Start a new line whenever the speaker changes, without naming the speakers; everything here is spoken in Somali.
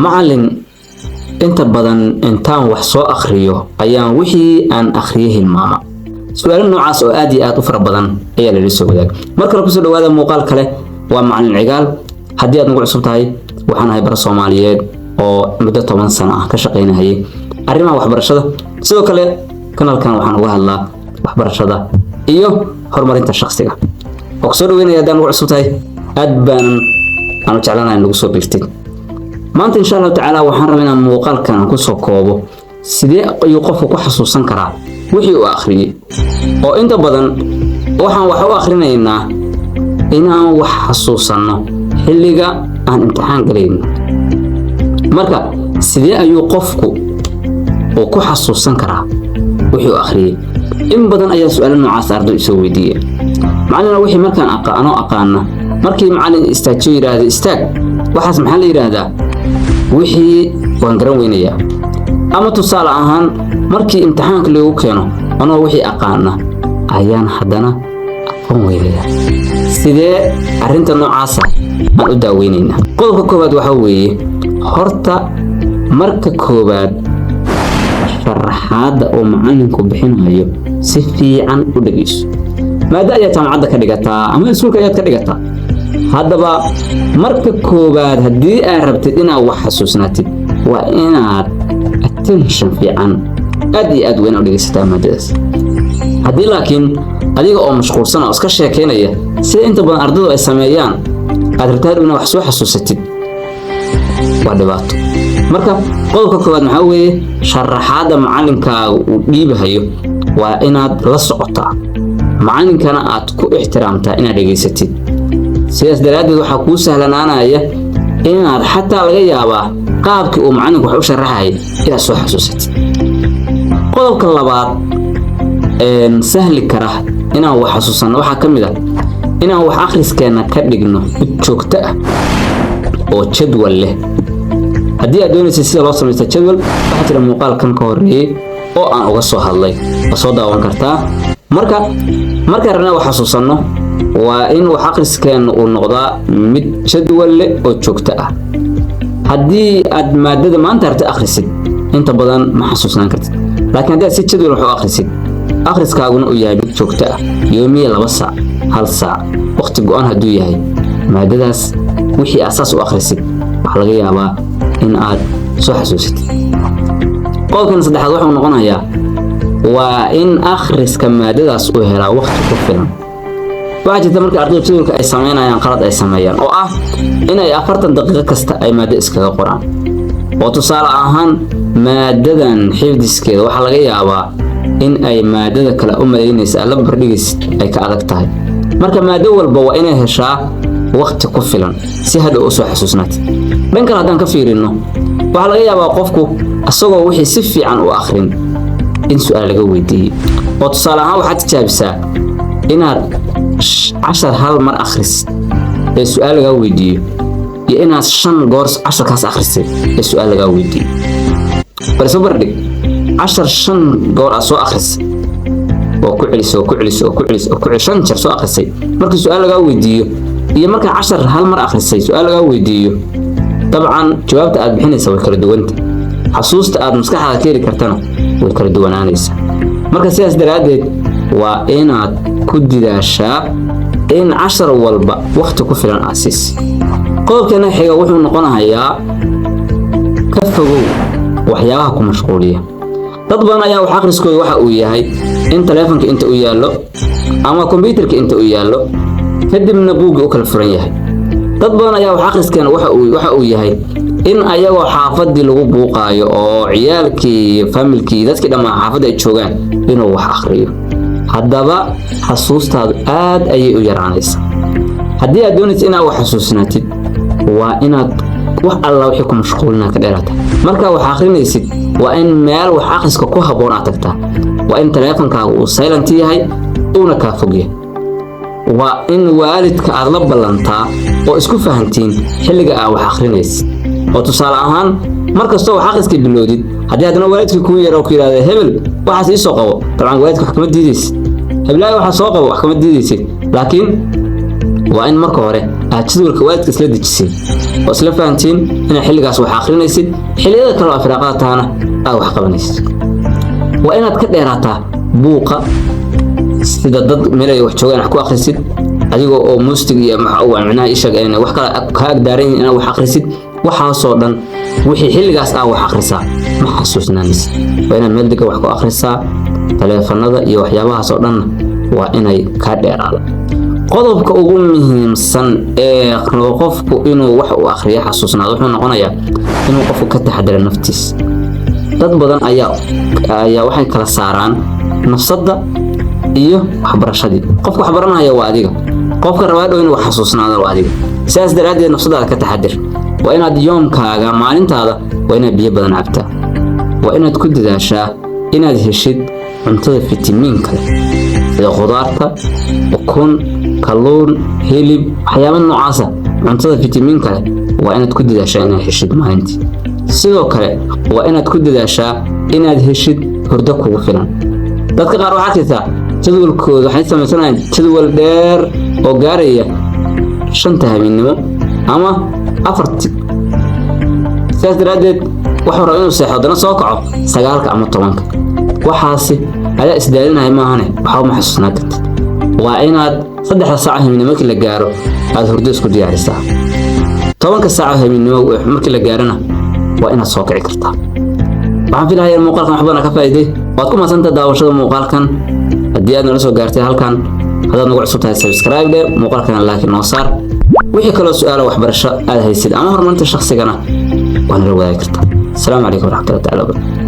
macallin inta badan intaan wax soo akhriyo ayaan wixii aan akhriyay hilmaama. su'aalo noocaas oo aad iyo aad u fara badan ayaa la soo wadaag. marka la ku soo dhawaada muuqaal kale waa macallin cigaal. haddii aad nagu cusub tahay waxaan ahay bar Soomaaliyeed oo muddo 10 sano ah ka shaqeynayay arrimaha waxbarashada. sidoo kale kanaalkan waxaan uga hadlaa waxbarashada iyo horumarinta shakhsiga. oo soo dhaweynaya haddii nagu cusub tahay aad baan aanu jeclaanahay nagu soo biirtay. maanta insha Allah tacaala waxaan rabaa inaan muuqaalkan ku soo koobo sidee ayuu qofku ku xasuusan karaa wixii uu akhriyay. oo inta badan waxaan wax u akhrinaynaa inaan wax xasuusano xilliga aan imtixaan galayno. marka sidee ayuu qofku oo ku xasuusan karaa wixii uu akhriyay? in badan ayaa su'aalo noocaas arday isoo weydiiyay. macallin wixii markaan aqaana markii macallin istaajiyo yiraahdo istaag waxaas maxaa la yiraahdaa wixii waan garan weynayaa. ama tusaale ahaan markii imtixaanka lagu keeno anoo wixii aqaana ayaan haddana aqoon weynayaa. sidee arrinta noocaas aan u daaweynaynaa? qodobka koowaad waxa weeye horta marka koowaad sharaxaadda oo macallinku bixinayo si fiican u dhageyso. maada ayaa jaamacadda ka dhigataa ama iskuulka ayaad ka dhigataa. haddaba marka koowaad haddii aad rabtid inaad wax xasuusnaatid waa inaad attention fiican aad iyo aad weyn u dhageysataa maadadaas. haddii laakiin adiga oo mashquulsan oo iska sheekeynaya sida inta badan ardaydu ay sameeyaan aad rabtaa inaad wax soo xasuusatid waa dhibaato. marka qodobka koowaad maxaa weeye sharaxaadda macallinkaaga uu dhiibahayo waa inaad la socotaa, macallinkana aad ku ixtiraamtaa inaad dhageysatid. sidaas daraaddeed waxaa kuu sahlanaanaya inaad xataa laga yaabaa qaabkii uu macallinku wax u sharaxayay inaad soo xasuusatid. qodobka labaad sahli kara inaan wax xasuusano waxaa ka mid ah inaan wax akhriskeena ka dhigno mid joogto ah oo jadwal leh. haddii aad doonaysid sida loo samaysto jadwal waxaa jira muuqaalkan ka horreeyay oo aan uga soo hadlay waa soo daawan kartaa. marka rabnaa wax xasuusano waa in wax akhriskeena uu noqdaa mid jadwal leh oo joogto ah. haddii aad maadada maanta rabtid akhrisid inta badan ma xasuusnaan kartid. laakiin haddii aad si jadwal wax u akhrisid akhriskaaguna uu yahay mid joogto ah yoomiye 2 saac 1 saac waqti go'an hadduu yahay maadadaas wixii asaas u akhrisid waxaa laga yaabaa in aad soo xasuusatid. qodobkan saddexaad wuxuu noqonayaa waa in akhriska maadadaas uu helaa waqti ku filan. waxaa jirta marka ardaydu jadwalka ay sameynayaan qalad ay sameeyaan oo ah inay 40 daqiiqo kasta ay maado iskaga qoraan. oo tusaale ahaan maadadan xifdiskeeda waxaa laga yaabaa in ay maadada kale u malaynaysa la barbardhigaysid ay ka adag tahay. marka maado walba waa inay heshaa waqti ku filan si hadhow u soo xasuusnaatid. dhan kale haddaan ka fiirino waxaa laga yaabaa qofku asagoo wixii si fiican u akhrin in su'aal laga weydiiyo. oo tusaale ahaan waxaad tijaabisaa inaad 10 hal mar akhrisid ee su'aal laga weydiiyo iyo inaad 5 goor 10 kaas akhrisid ee su'aal laga weydiiyo. bal soo bardhig 5 goor aad soo akhrisid oo ku celiso 5 jeer soo akhrisay marka su'aal laga weydiiyo iyo marka 10 hal mar akhrisay su'aal laga weydiiyo dabcan jawaabta aad bixinaysaa way kala duwanta. xasuusta aad maskaxdaada ka heli kartana way kala duwanaanaysaa. marka sidaas daraaddeed waa inaad ku didaashaa in 10 walba waqti ku filan aad siisid. qodobkeena xiga wuxuu noqonayaa ka fogow waxyaabaha ku mashquuliya. dad badan ayaa wax akhriskooda waxa uu yahay in taleefanka inta uu yaallo ama kombiyuutarka inta uu yaallo kadibna buugga u kala furan yahay. dad badan ayaa wax akhriskeena waxa uu yahay in ayagoo xaafadii lagu buuqaayo oo ciyaalkii familkii dadkii dhammaan xaafadda ay joogaan inuu wax akhriyo. haddaba xasuustaadu aad ayay u yaraanaysaa. haddii aad doonaysid inaad wax xasuusnaatid waa inaad wax alla wixii ku mashquulinaa ka dheeraata. markaa wax akhrinaysid waa in meel wax akhriska ku habboon aad tagtaa. waa in taleefankaaga uu silent yahay uuna kaa fog yahay. waa in waalidka aad la ballantaa oo isku fahantiin xilliga aad wax akhrinaysid. oo tusaale ahaan markastoo wax akhriska bilowdid haddii haddana waalidka kuu yaro ku yiraahdo hebel waxaas ii soo qabo dabcan waalidka wax kama diidaysid. heblaay waxa soo qabo wax kama diidaysid. laakiin waa in marka hore aad jadwalka waalidka isla dejisay واسلا فهمتين إن حلقاس وحاقرينيسيد حلقة كلو أفراقاتانا أو حقبنيسيد وإن تكديراتا بوقا sida dad meel ay wax joogaan wax ku akhrisid adigoo oo muustig iyo macnaha isha ayna wax kala ka agdaarin inaad wax akhrisid waxa soo dhan wixii xilligaas wax akhrisaa ma xasuusnaanis waa inaad meel deg wax ku akhrisaa taleefanada iyo waxyaabaha soo dhan waa inay ka dheeraadaan qodobka ugu muhiimsan ee qofku inuu wax u akhriyo xasuusnaado wuxuu noqonayaa inuu qofku ka taxadaro naftiisa dad badan ayaa waxay kala saaraan nafsada iyo waxbarashadii qofku wax baranaya waa adiga qofka rabaad inuu wax xasuusnaado waa adiga sidaas daraadeed nafsadaada ka taxadir waa inaad yoomkaaga maalintaada waa inaad biyo badan cabtaa waa inaad ku dadaashaa inaad heshid cuntada fitamiinka sida khudaarta ukun kalluun hilib waxyaabo noocaas cuntada fitamiinka waa inaad ku dadaashaa inaad heshid maalintii sidoo kale waa inaad ku dadaashaa inaad heshid hurdo kugu filan dadka qaar waxaa jirta jadwalkooda waxay samaysanayaan jadwal dheer oo gaaraya 5 habeenimo ama 4 sidaas daraadeed wuxuu rabaa inuu seexdo dana soo kaco 9 ama 10 waxaasi ayaa isdaalinaya maahane waxa ma xasuusnaa kartid waa inaad 3 saac habeenimo markii la gaaro aad hurdo isku diyaarisaa 10 saac habeenimo markii la gaarana waa inaad soo kici kartaa waxaan filayaa muuqaalkan wax badan ka faa'iiday waad ku maasanta daawashada muuqaalkan haddii aad nala soo gaartay halkan hadaad nagu cusub tahay subscribe dhe muuqaalkan like noo saar wixii kale su'aalo waxbarasho aad haysid ama horumarinta shakhsigana waa nala wadaagi kartaa. Assalaamu calaykum waraxmatullaahi wa barakaatuh.